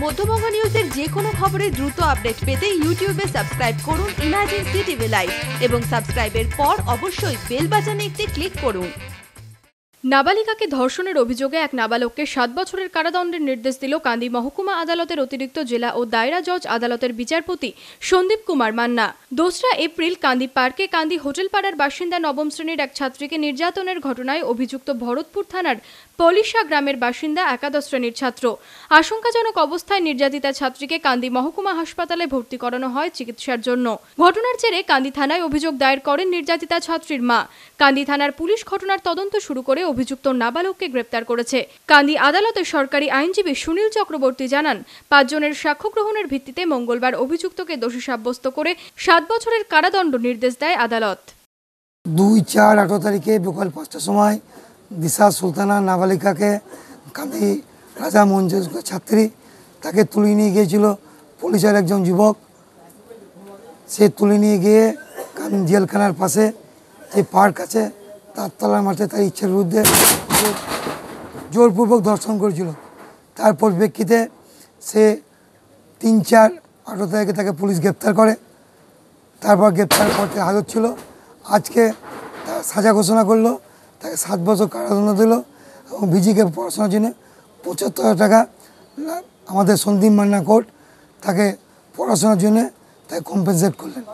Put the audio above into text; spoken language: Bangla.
মধ্যবঙ্গ নিউজের যে কোনো খবরের দ্রুত আপডেট পেতে ইউটিউবে সাবস্ক্রাইব করুন ইমার্জেন্সি টিভি লাইভ এবং সাবস্ক্রাইবের পর অবশ্যই বেল বাটনে একটি ক্লিক করুন। নাবালিকাকে ধর্ষণের অভিযোগে এক নাবালককে 7 বছরের কারাদণ্ডের নির্দেশ দিল কান্দি মহকুমা আদালতের অতিরিক্ত জেলা ও দায়রা জজ আদালতের বিচারপতি সন্দীপ কুমার মান্না। 2রা এপ্রিল কান্দি পার্কে কান্দি হোটেল পাড়ার বাসিন্দা নবম শ্রেণীর এক ছাত্রীকে নির্যাতনের ঘটনায় অভিযুক্ত ভরতপুর থানার পলিশা গ্রামের বাসিন্দা একাদশ শ্রেণীর ছাত্র। আশঙ্কাজনক অবস্থায় নির্যাতিতা ছাত্রীকে কান্দি মহকুমা হাসপাতালে ভর্তি করানো হয় চিকিৎসার জন্য। ঘটনার জেরে কান্দি থানায় অভিযোগ দায়ের করেন নির্যাতিতা ছাত্রীর মা। কান্দি থানার পুলিশ ঘটনার তদন্ত শুরু করে অভিযুক্ত নাবালককে গ্রেপ্তার করেছে। কান্দি আদালতের সরকারি আইনজীবী সুনীল চক্রবর্তী জানান, 5 জনের সাক্ষ্য গ্রহণের ভিত্তিতে মঙ্গলবার অভিযুক্তকে দোষী সাব্যস্ত করে 7 বছরের কারাদণ্ড নির্দেশ দেয় আদালত। 2-4-18 তারিখে বিকাল 5টার সময় দিশা সুলতানা নাবালিকাকে কান্দি রাজা মঞ্জুর ছাত্রী তাকে তুলে নিয়ে গিয়েছিল পুলিশের একজন যুবক। সে তুলে নিয়ে গিয়ে জেলখানার পাশে যে পার্ক আছে তার তলার মাঠে তার ইচ্ছের বিরুদ্ধে জোরপূর্বক ধর্ষণ করেছিল। তার পরিপ্রেক্ষিতে সে 3-4-18 তারিখে তাকে পুলিশ গ্রেপ্তার করে। তারপর গ্রেপ্তার করতে হাজত ছিল। আজকে তার সাজা ঘোষণা করলো, তাকে 7 বছর কারাদণ্ড দিল এবং ভিজিকে পড়াশোনার জন্য 75,000 টাকা আমাদের সন্দীপ মান্না কোর্ট তাকে পড়াশোনার জন্য তাকে কম্পেনসেট করলেন।